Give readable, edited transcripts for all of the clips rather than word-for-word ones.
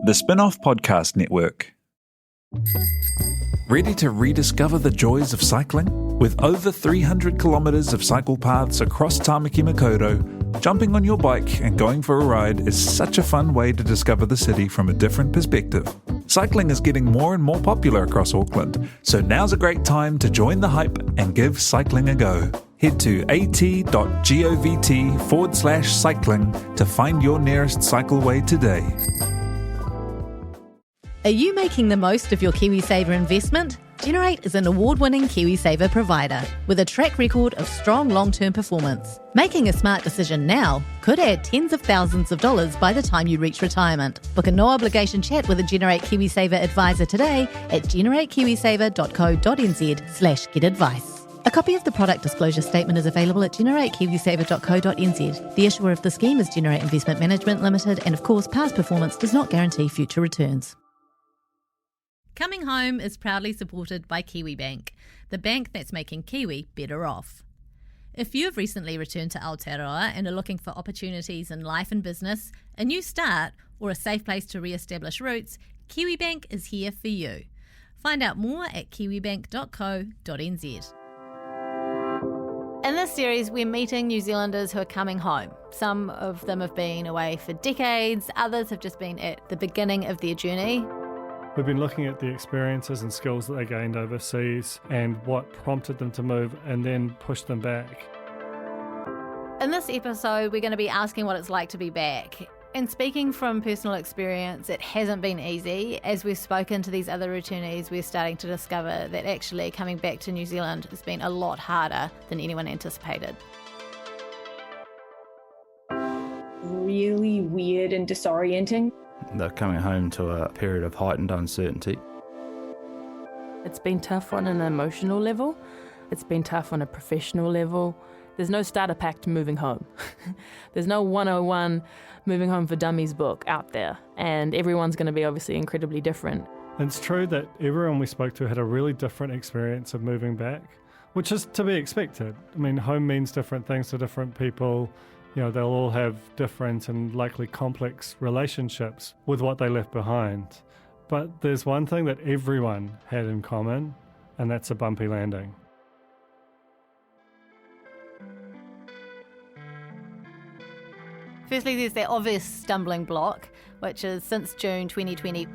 The Spin-off Podcast Network. Ready to rediscover the joys of cycling? With over 300 kilometres of cycle paths across Tāmaki Makaurau, jumping on your bike and going for a ride is such a fun way to discover the city from a different perspective. Cycling is getting more and more popular across Auckland, so now's a great time to join the hype and give cycling a go. Head to at.govt/cycling to find your nearest cycleway today. Are you making the most of your KiwiSaver investment? Generate is an award-winning KiwiSaver provider with a track record of strong long-term performance. Making a smart decision now could add tens of thousands of dollars by the time you reach retirement. Book a no-obligation chat with a Generate KiwiSaver advisor today at generatekiwisaver.co.nz/get-advice. A copy of the product disclosure statement is available at generatekiwisaver.co.nz. The issuer of the scheme is Generate Investment Management Limited, and of course, past performance does not guarantee future returns. Coming Home is proudly supported by KiwiBank, the bank that's making Kiwi better off. If you have recently returned to Aotearoa and are looking for opportunities in life and business, a new start, or a safe place to re-establish roots, KiwiBank is here for you. Find out more at kiwibank.co.nz. In this series, we're meeting New Zealanders who are coming home. Some of them have been away for decades, others have just been at the beginning of their journey. We've been looking at the experiences and skills that they gained overseas and what prompted them to move and then push them back. In this episode, we're going to be asking what it's like to be back. And speaking from personal experience, it hasn't been easy. As we've spoken to these other returnees, we're starting to discover that actually coming back to New Zealand has been a lot harder than anyone anticipated. Really weird and disorienting. They're coming home to a period of heightened uncertainty. It's been tough on an emotional level. It's been tough on a professional level. There's no starter pack to moving home. There's no 101 Moving Home for Dummies book out there. And everyone's going to be obviously incredibly different. It's true that everyone we spoke to had a really different experience of moving back, which is to be expected. I mean, home means different things to different people. You know, they'll all have different and likely complex relationships with what they left behind. But there's one thing that everyone had in common, and that's a bumpy landing. Firstly, there's the obvious stumbling block, which is since June 2020,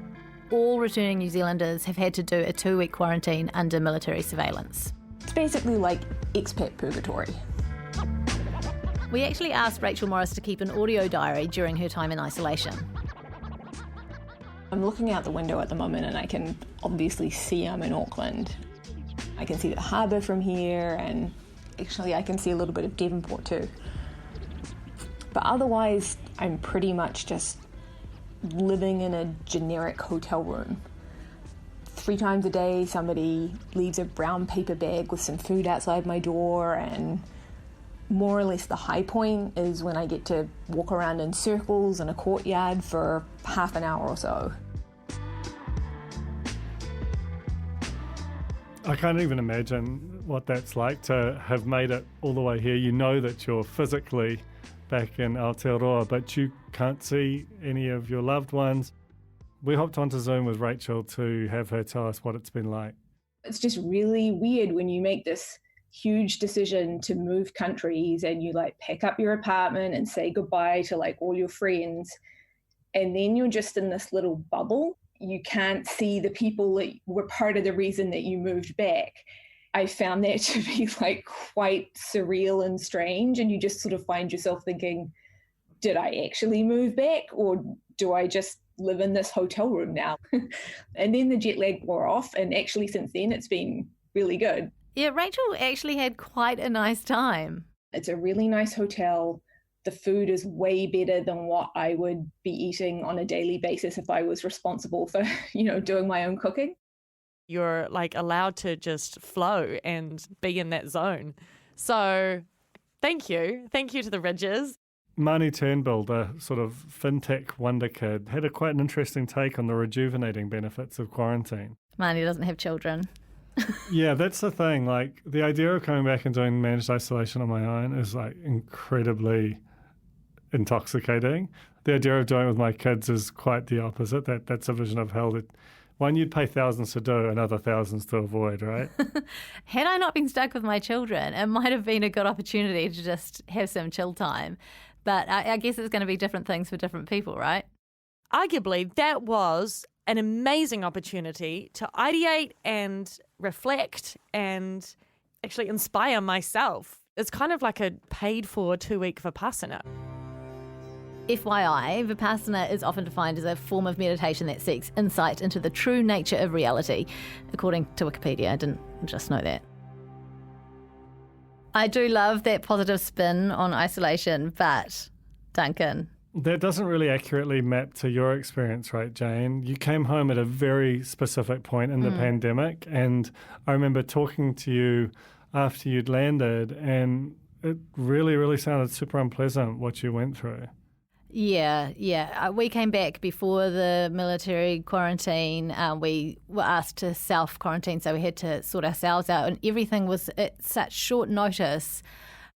all returning New Zealanders have had to do a 2-week quarantine under military surveillance. It's basically like expat purgatory. We actually asked Rachel Morris to keep an audio diary during her time in isolation. I'm looking out the window at the moment and I can obviously see I'm in Auckland. I can see the harbour from here, and actually I can see a little bit of Devonport too. But otherwise, I'm pretty much just living in a generic hotel room. 3 times a day, somebody leaves a brown paper bag with some food outside my door, and more or less the high point is when I get to walk around in circles in a courtyard for half an hour or so. I can't even imagine what that's like to have made it all the way here. You know that you're physically back in Aotearoa, but you can't see any of your loved ones. We hopped onto Zoom with Rachel to have her tell us what it's been like. It's just really weird when you make this huge decision to move countries and you like pack up your apartment and say goodbye to like all your friends, and then you're just in this little bubble. You can't see the people that were part of the reason that you moved back. I found that to be like quite surreal and strange, and you just sort of find yourself thinking, did I actually move back, or do I just live in this hotel room now? And then the jet lag wore off, and actually since then it's been really good. Yeah, Rachel actually had quite a nice time. It's a really nice hotel. The food is way better than what I would be eating on a daily basis if I was responsible for, doing my own cooking. You're like allowed to just flow and be in that zone. So thank you. Thank you to the Ridges. Mahoney Turnbull, the sort of fintech wonder kid, had quite an interesting take on the rejuvenating benefits of quarantine. Mahoney doesn't have children. Yeah, that's the thing. Like, the idea of coming back and doing managed isolation on my own is like incredibly intoxicating. The idea of doing it with my kids is quite the opposite. That's a vision of hell that one you'd pay thousands to do, another thousands to avoid, right? Had I not been stuck with my children, it might have been a good opportunity to just have some chill time. But I guess it's going to be different things for different people, right? Arguably, that was an amazing opportunity to ideate and reflect and actually inspire myself. It's kind of like a paid-for 2-week Vipassana. FYI, Vipassana is often defined as a form of meditation that seeks insight into the true nature of reality, according to Wikipedia. I didn't just know that. I do love that positive spin on isolation, but Duncan. That doesn't really accurately map to your experience, right, Jane? You came home at a very specific point in the pandemic, and I remember talking to you after you'd landed, and it really, really sounded super unpleasant what you went through. Yeah. We came back before the military quarantine. We were asked to self-quarantine, so we had to sort ourselves out, and everything was at such short notice.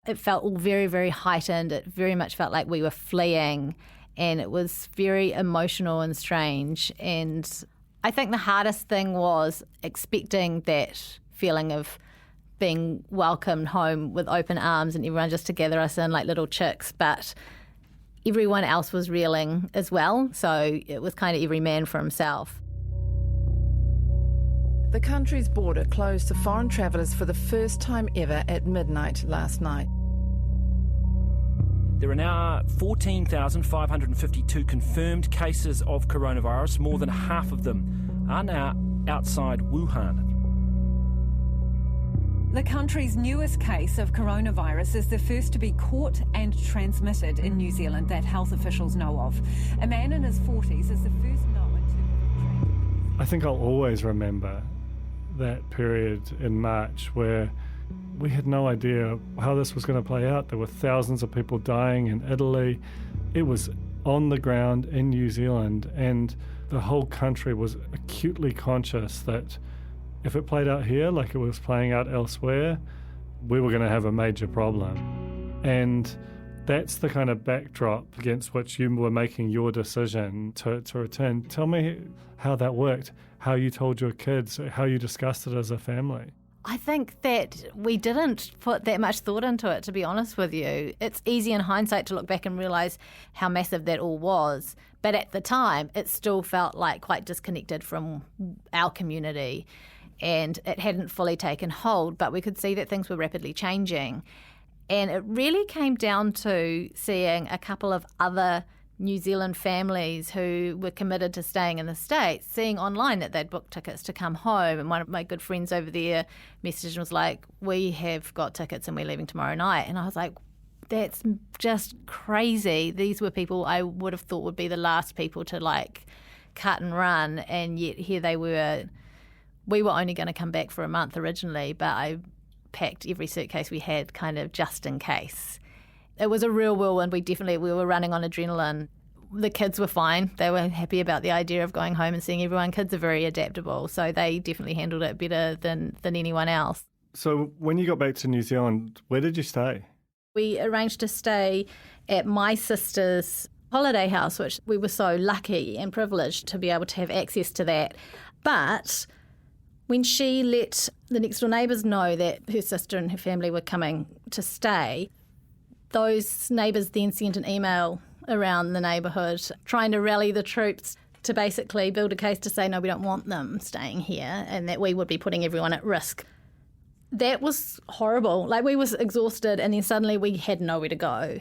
It felt all very, very heightened. It very much felt like we were fleeing, and it was very emotional and strange. And I think the hardest thing was expecting that feeling of being welcomed home with open arms and everyone just to gather us in like little chicks, but everyone else was reeling as well, so it was kind of every man for himself. The country's border closed to foreign travellers for the first time ever at midnight last night. There are now 14,552 confirmed cases of coronavirus. More than half of them are now outside Wuhan. The country's newest case of coronavirus is the first to be caught and transmitted in New Zealand that health officials know of. A man in his 40s is the first known to... I think I'll always remember that period in March where we had no idea how this was going to play out. There were thousands of people dying in Italy. It was on the ground in New Zealand, and the whole country was acutely conscious that if it played out here like it was playing out elsewhere, we were going to have a major problem. And that's the kind of backdrop against which you were making your decision to return. Tell me how that worked, how you told your kids, how you discussed it as a family. I think that we didn't put that much thought into it, to be honest with you. It's easy in hindsight to look back and realise how massive that all was. But at the time, it still felt like quite disconnected from our community, and it hadn't fully taken hold, but we could see that things were rapidly changing. And it really came down to seeing a couple of other New Zealand families who were committed to staying in the States, seeing online that they'd booked tickets to come home. And one of my good friends over there messaged and was like, we have got tickets and we're leaving tomorrow night. And I was like, that's just crazy. These were people I would have thought would be the last people to like cut and run. And yet here they were. We were only going to come back for a month originally, but I packed every suitcase we had kind of just in case. It was a real whirlwind. We were running on adrenaline. The kids were fine. They were happy about the idea of going home and seeing everyone. Kids are very adaptable, so they definitely handled it better than anyone else. So when you got back to New Zealand, where did you stay? We arranged to stay at my sister's holiday house, which we were so lucky and privileged to be able to have access to that. But when she let the next door neighbours know that her sister and her family were coming to stay, those neighbours then sent an email around the neighbourhood trying to rally the troops to basically build a case to say, no, we don't want them staying here and that we would be putting everyone at risk. That was horrible. Like, we was exhausted and then suddenly we had nowhere to go.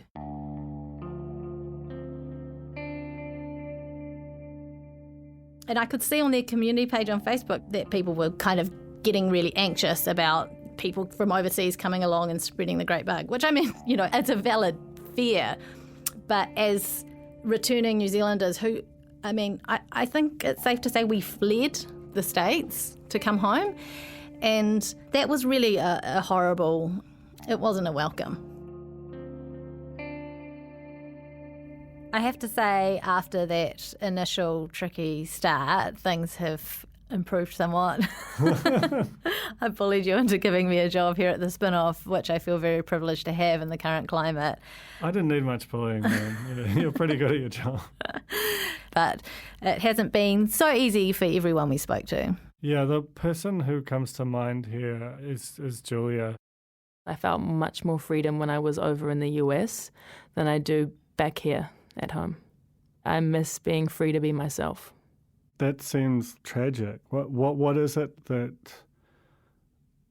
And I could see on their community page on Facebook that people were kind of getting really anxious about people from overseas coming along and spreading the great bug, which, I mean, you know, it's a valid fear. But as returning New Zealanders who, I mean, I think it's safe to say we fled the States to come home. And that was really a horrible, it wasn't a welcome. I have to say, after that initial tricky start, things have improved somewhat. I bullied you into giving me a job here at the Spin-Off, which I feel very privileged to have in the current climate. I didn't need much bullying, man. Yeah, you're pretty good at your job. But it hasn't been so easy for everyone we spoke to. Yeah, the person who comes to mind here is Julia. I felt much more freedom when I was over in the US than I do back here at home. I miss being free to be myself. That seems tragic. What is it that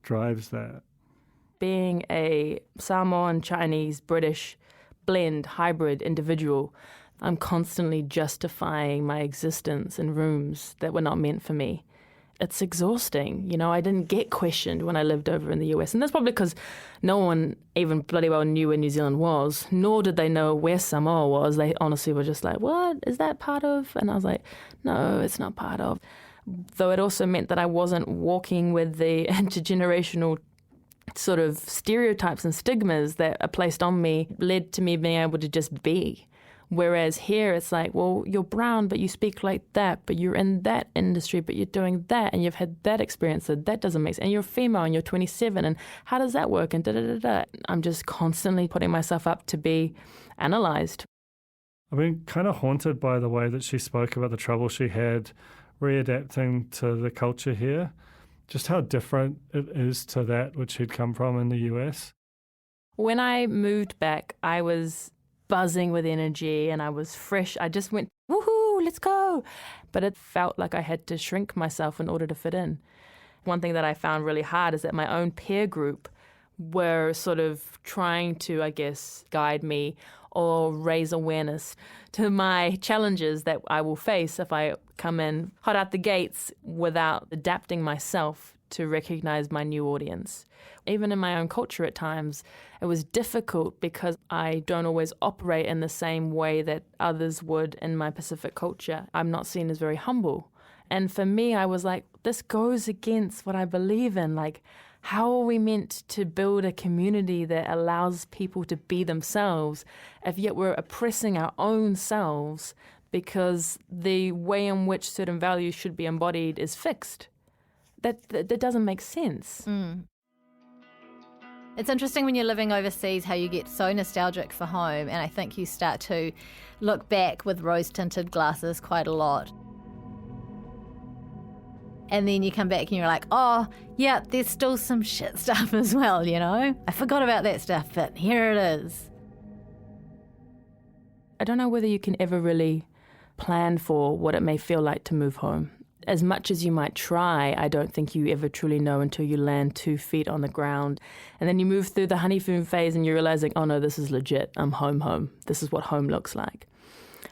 drives that? Being a Samoan, Chinese, British blend, hybrid individual, I'm constantly justifying my existence in rooms that were not meant for me. It's exhausting. You know, I didn't get questioned when I lived over in the US. And that's probably because no one even bloody well knew where New Zealand was, nor did they know where Samoa was. They honestly were just like, what? Is that part of? And I was like, no, it's not part of. Though it also meant that I wasn't walking with the intergenerational sort of stereotypes and stigmas that are placed on me, led to me being able to just be. Whereas here it's like, well, you're brown, but you speak like that, but you're in that industry, but you're doing that, and you've had that experience, so that doesn't make sense. And you're female, and you're 27, and how does that work? And da-da-da-da. I'm just constantly putting myself up to be analysed. I've been kind of haunted by the way that she spoke about the trouble she had readapting to the culture here, just how different it is to that which she'd come from in the US. When I moved back, I was buzzing with energy and I was fresh. I just went, woohoo, let's go. But it felt like I had to shrink myself in order to fit in. One thing that I found really hard is that my own peer group were sort of trying to, I guess, guide me or raise awareness to my challenges that I will face if I come in hot out the gates without adapting myself to recognize my new audience. Even in my own culture at times, it was difficult because I don't always operate in the same way that others would in my Pacific culture. I'm not seen as very humble. And for me, I was like, this goes against what I believe in. Like, how are we meant to build a community that allows people to be themselves if yet we're oppressing our own selves because the way in which certain values should be embodied is fixed? That doesn't make sense. Mm. It's interesting when you're living overseas how you get so nostalgic for home, and I think you start to look back with rose-tinted glasses quite a lot. And then you come back and you're like, oh, yeah, there's still some shit stuff as well, you know? I forgot about that stuff, but here it is. I don't know whether you can ever really plan for what it may feel like to move home. As much as you might try, I don't think you ever truly know until you land 2 feet on the ground. And then you move through the honeymoon phase and you're realizing, oh no, this is legit. I'm home. This is what home looks like.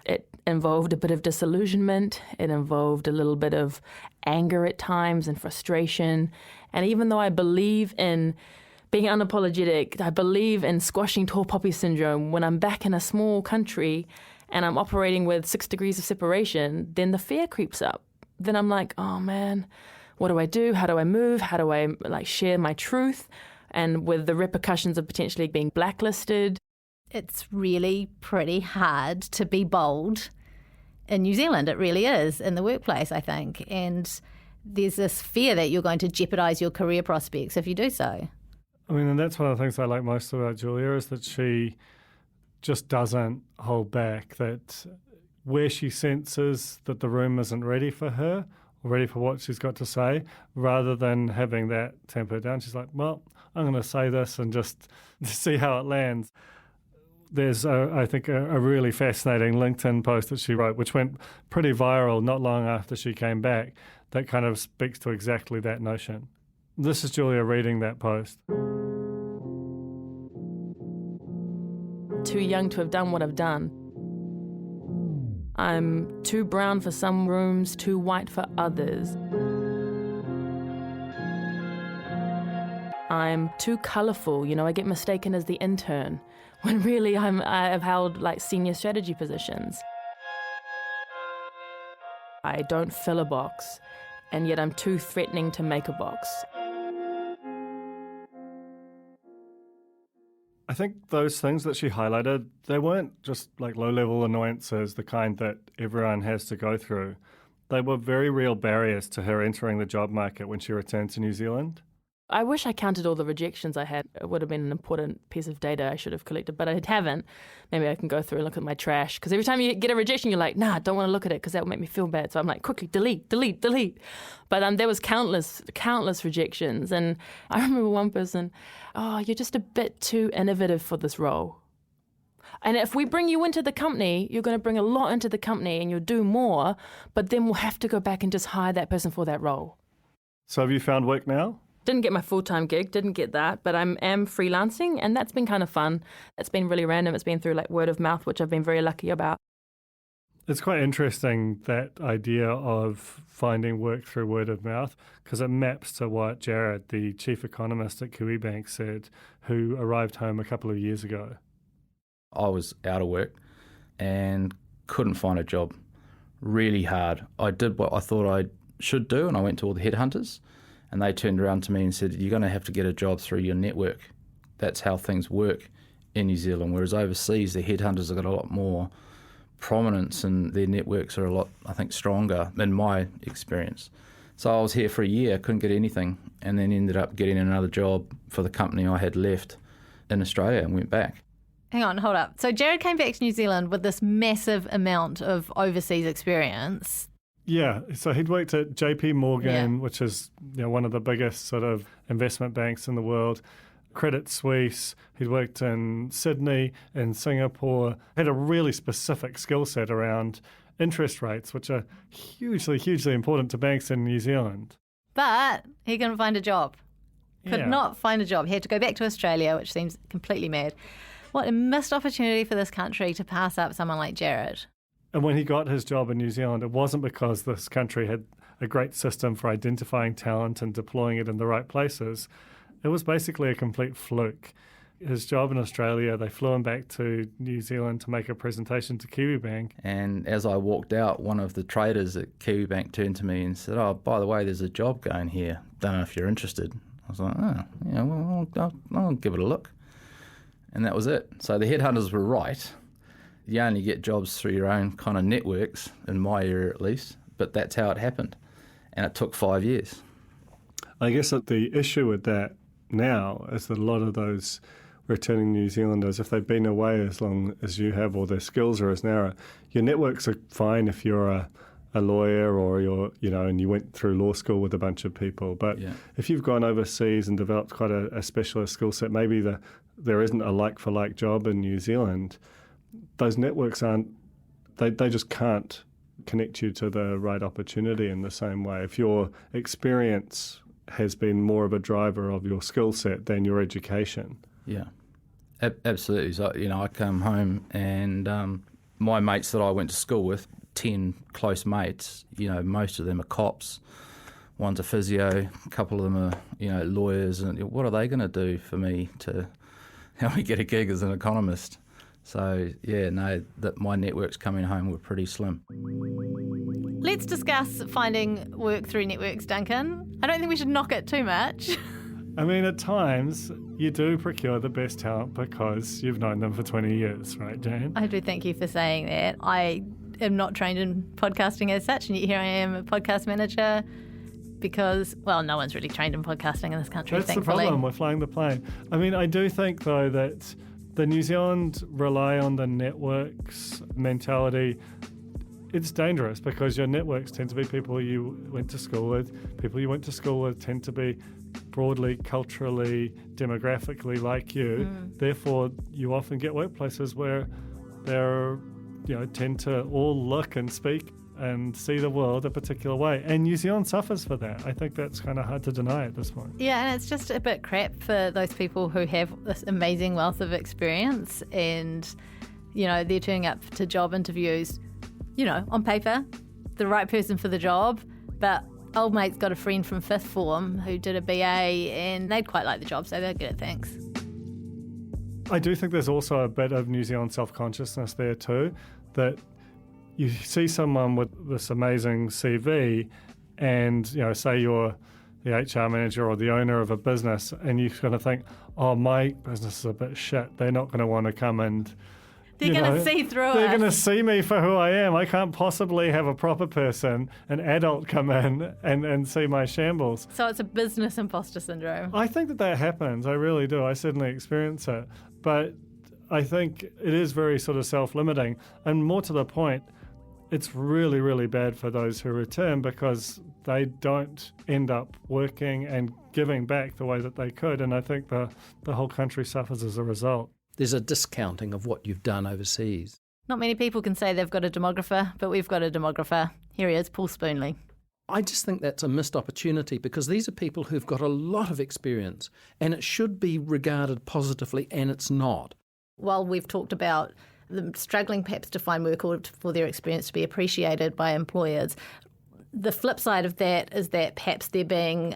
It involved a bit of disillusionment. It involved a little bit of anger at times and frustration. And even though I believe in being unapologetic, I believe in squashing tall poppy syndrome, when I'm back in a small country and I'm operating with 6 degrees of separation, then the fear creeps up. Then I'm like, oh man, what do I do? How do I move? How do I share my truth? And with the repercussions of potentially being blacklisted. It's really pretty hard to be bold in New Zealand. It really is, in the workplace, I think. And there's this fear that you're going to jeopardise your career prospects if you do so. I mean, and that's one of the things I like most about Julia is that she just doesn't hold back, that where she senses that the room isn't ready for her or ready for what she's got to say, rather than having that temper down, she's like, well, I'm going to say this and just see how it lands. There's, I think, a really fascinating LinkedIn post that she wrote, which went pretty viral not long after she came back, that kind of speaks to exactly that notion. This is Julia reading that post. Too young to have done what I've done. I'm too brown for some rooms, too white for others. I'm too colourful, I get mistaken as the intern, when really I've held senior strategy positions. I don't fill a box, and yet I'm too threatening to make a box. I think those things that she highlighted, they weren't just low-level annoyances, the kind that everyone has to go through. They were very real barriers to her entering the job market when she returned to New Zealand. I wish I counted all the rejections I had. It would have been an important piece of data I should have collected, but I haven't. Maybe I can go through and look at my trash, because every time you get a rejection, you're like, nah, I don't want to look at it because that will make me feel bad. So I'm like, quickly, delete. But there was countless rejections. And I remember one person, oh, you're just a bit too innovative for this role. And if we bring you into the company, you're going to bring a lot into the company and you'll do more, but then we'll have to go back and just hire that person for that role. So have you found work now? Didn't get my full-time gig, didn't get that, but I am freelancing, and that's been kind of fun. It's been really random. It's been through like word of mouth, which I've been very lucky about. It's quite interesting, that idea of finding work through word of mouth, because it maps to what Jared, the chief economist at Kiwibank, said, who arrived home a couple of years ago. I was out of work and couldn't find a job. Really hard. I did what I thought I should do, and I went to all the headhunters. And they turned around to me and said, you're going to have to get a job through your network. That's how things work in New Zealand. Whereas overseas, the headhunters have got a lot more prominence and their networks are a lot, I think, stronger in my experience. So I was here for a year, couldn't get anything, and then ended up getting another job for the company I had left in Australia and went back. Hang on, hold up. So Jared came back to New Zealand with this massive amount of overseas experience. Yeah, so he'd worked at JP Morgan, which is one of the biggest sort of investment banks in the world, Credit Suisse. He'd worked in Sydney, in Singapore, had a really specific skill set around interest rates, which are hugely important to banks in New Zealand. But he couldn't find a job. Could not find a job. He had to go back to Australia, which seems completely mad. What a missed opportunity for this country to pass up someone like Jared. And when he got his job in New Zealand, it wasn't because this country had a great system for identifying talent and deploying it in the right places. It was basically a complete fluke. His job in Australia, they flew him back to New Zealand to make a presentation to Kiwibank. And as I walked out, one of the traders at Kiwibank turned to me and said, oh, by the way, there's a job going here. Don't know if you're interested. I was like, I'll give it a look. And that was it. So the headhunters were right. You only get jobs through your own kind of networks, in my area at least, but that's how it happened. And it took 5 years. I guess that the issue with that now is that a lot of those returning New Zealanders, if they've been away as long as you have or their skills are as narrow, your networks are fine if you're a lawyer or you're, and you went through law school with a bunch of people. But if you've gone overseas and developed quite a specialist skill set, maybe there isn't a like-for-like job in New Zealand, those networks they just can't connect you to the right opportunity in the same way. If your experience has been more of a driver of your skill set than your education. Yeah, absolutely. So, I come home and my mates that I went to school with, 10 close mates, most of them are cops. One's a physio, a couple of them are, lawyers. And what are they going to do for me to help me get a gig as an economist? So, that my networks coming home were pretty slim. Let's discuss finding work through networks, Duncan. I don't think we should knock it too much. I mean, at times, you do procure the best talent because you've known them for 20 years, right, Jane? I do thank you for saying that. I am not trained in podcasting as such, and yet here I am, a podcast manager, because, no one's really trained in podcasting in this country, That's thankfully. the problem, we're flying the plane. I mean, I do think, though, that the New Zealand rely on the networks mentality. It's dangerous because your networks tend to be people you went to school with. People you went to school with tend to be broadly, culturally, demographically like you. Therefore, you often get workplaces where they're, tend to all look and speak and see the world a particular way. And New Zealand suffers for that. I think that's kind of hard to deny at this point. Yeah, and it's just a bit crap for those people who have this amazing wealth of experience and, they're turning up to job interviews, on paper, the right person for the job, but old mate's got a friend from fifth form who did a BA and they'd quite like the job, so they're good at thanks. I do think there's also a bit of New Zealand self-consciousness there too, that you see someone with this amazing CV and, say you're the HR manager or the owner of a business and you're going to think, oh, my business is a bit shit. They're not going to want to come and They're going to see through They're it. going to see me for who I am. I can't possibly have a proper person, an adult, come in and see my shambles. So it's a business imposter syndrome. I think that happens. I really do. I certainly experience it. But I think it is very sort of self-limiting. And more to the point, it's really, really bad for those who return because they don't end up working and giving back the way that they could. And I think the whole country suffers as a result. There's a discounting of what you've done overseas. Not many people can say they've got a demographer, but we've got a demographer. Here he is, Paul Spoonley. I just think that's a missed opportunity because these are people who've got a lot of experience and it should be regarded positively, and it's not. While we've talked about them struggling perhaps to find work or for their experience to be appreciated by employers, the flip side of that is that perhaps they're being,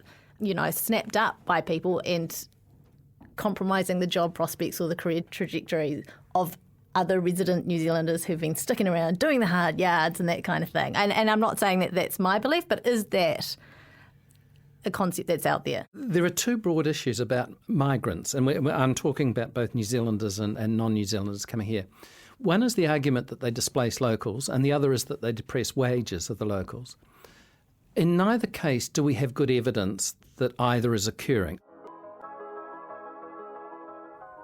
snapped up by people and compromising the job prospects or the career trajectory of other resident New Zealanders who've been sticking around doing the hard yards and that kind of thing. And I'm not saying that that's my belief, but is that a concept that's out there? There are two broad issues about migrants, and I'm talking about both New Zealanders and non-New Zealanders coming here. One is the argument that they displace locals, and the other is that they depress wages of the locals. In neither case do we have good evidence that either is occurring.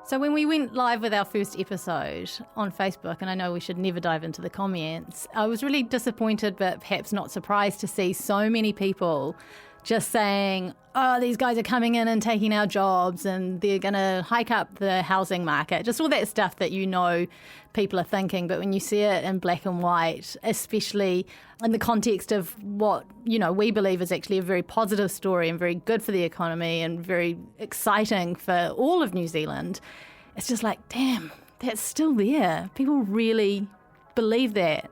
So when we went live with our first episode on Facebook, and I know we should never dive into the comments, I was really disappointed but perhaps not surprised to see so many people just saying, oh, these guys are coming in and taking our jobs and they're going to hike up the housing market. Just all that stuff that people are thinking. But when you see it in black and white, especially in the context of what, we believe is actually a very positive story and very good for the economy and very exciting for all of New Zealand, it's just like, damn, that's still there. People really believe that.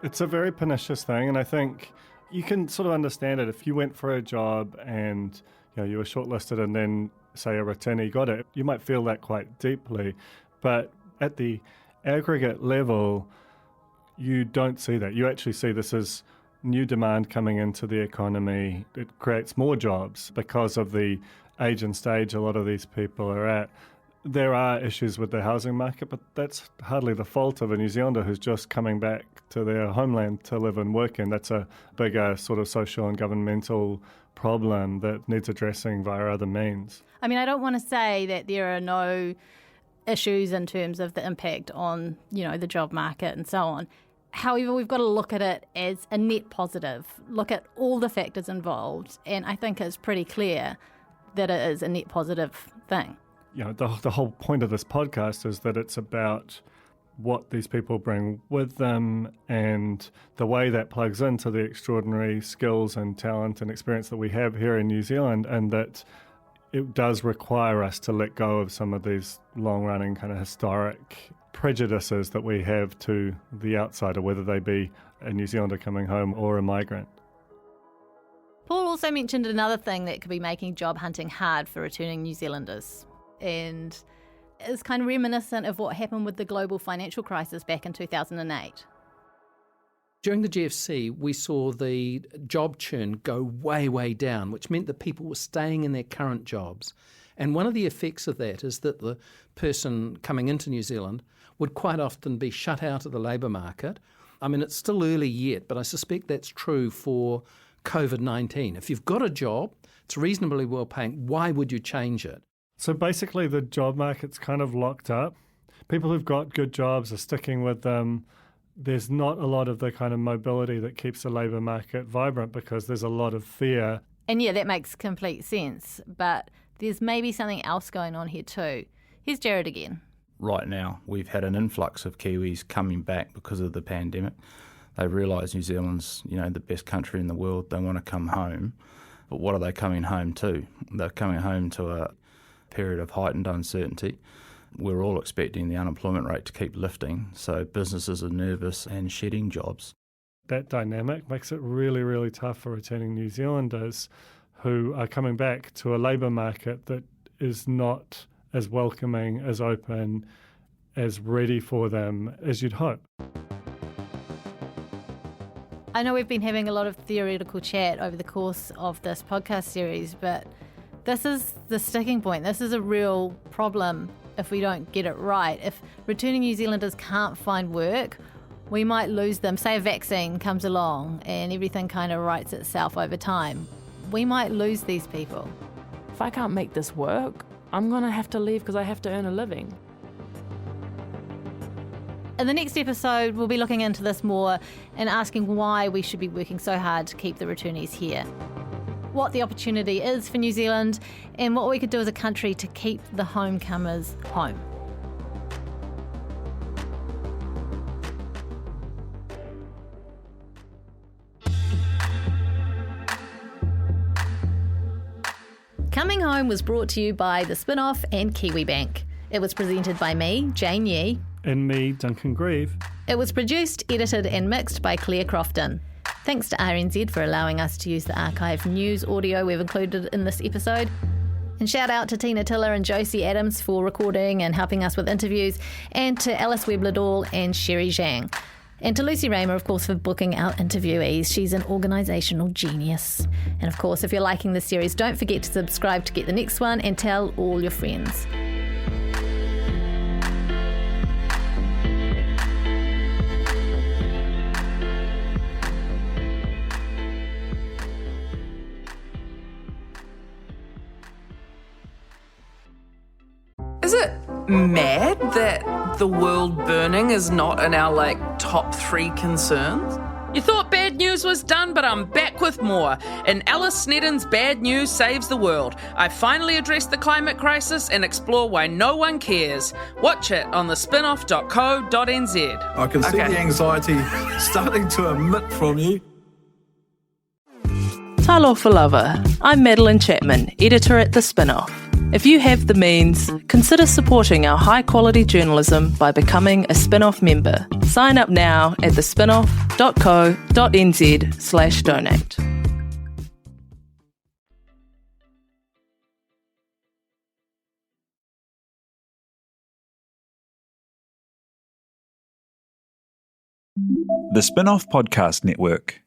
It's a very pernicious thing, and I think you can sort of understand it. If you went for a job and you were shortlisted and then, say, a returnee got it, you might feel that quite deeply. But at the aggregate level, you don't see that. You actually see this as new demand coming into the economy. It creates more jobs because of the age and stage a lot of these people are at. There are issues with the housing market, but that's hardly the fault of a New Zealander who's just coming back to their homeland to live and work in. That's a bigger sort of social and governmental problem that needs addressing via other means. I mean, I don't want to say that there are no issues in terms of the impact on, the job market and so on. However, we've got to look at it as a net positive, look at all the factors involved, and I think it's pretty clear that it is a net positive thing. The whole point of this podcast is that it's about what these people bring with them and the way that plugs into the extraordinary skills and talent and experience that we have here in New Zealand, and that it does require us to let go of some of these long-running kind of historic prejudices that we have to the outsider, whether they be a New Zealander coming home or a migrant. Paul also mentioned another thing that could be making job hunting hard for returning New Zealanders. And it's kind of reminiscent of what happened with the global financial crisis back in 2008. During the GFC, we saw the job churn go way, way down, which meant that people were staying in their current jobs. And one of the effects of that is that the person coming into New Zealand would quite often be shut out of the labour market. I mean, it's still early yet, but I suspect that's true for COVID-19. If you've got a job, it's reasonably well paying, why would you change it? So basically the job market's kind of locked up. People who've got good jobs are sticking with them. There's not a lot of the kind of mobility that keeps the labour market vibrant because there's a lot of fear. And yeah, that makes complete sense. But there's maybe something else going on here too. Here's Jared again. Right now, we've had an influx of Kiwis coming back because of the pandemic. They realise New Zealand's, the best country in the world. They want to come home. But what are they coming home to? They're coming home to a period of heightened uncertainty. We're all expecting the unemployment rate to keep lifting, so businesses are nervous and shedding jobs. That dynamic makes it really, really tough for returning New Zealanders who are coming back to a labour market that is not as welcoming, as open, as ready for them as you'd hope. I know we've been having a lot of theoretical chat over the course of this podcast series, but this is the sticking point. This is a real problem if we don't get it right. If returning New Zealanders can't find work, we might lose them. Say a vaccine comes along and everything kind of rights itself over time. We might lose these people. If I can't make this work, I'm going to have to leave because I have to earn a living. In the next episode, we'll be looking into this more and asking why we should be working so hard to keep the returnees here, what the opportunity is for New Zealand, and what we could do as a country to keep the homecomers home. Coming Home was brought to you by The Spin-Off and KiwiBank. It was presented by me, Jane Yee. And me, Duncan Greive. It was produced, edited and mixed by Claire Crofton. Thanks to RNZ for allowing us to use the archive news audio we've included in this episode. And shout out to Tina Tiller and Josie Adams for recording and helping us with interviews, and to Alice Webb-Liddell and Sherry Zhang. And to Lucy Raymer, of course, for booking our interviewees. She's an organisational genius. And of course, if you're liking this series, don't forget to subscribe to get the next one and tell all your friends. Is it mad that the world burning is not in our, top 3 concerns? You thought bad news was done, but I'm back with more. In Alice Snedden's Bad News Saves the World, I finally address the climate crisis and explore why no one cares. Watch it on thespinoff.co.nz. I can see the anxiety starting to emit from you. Talofa lover, I'm Madeline Chapman, editor at The Spinoff. If you have the means, consider supporting our high-quality journalism by becoming a Spinoff member. Sign up now at thespinoff.co.nz/donate. The Spinoff Podcast Network.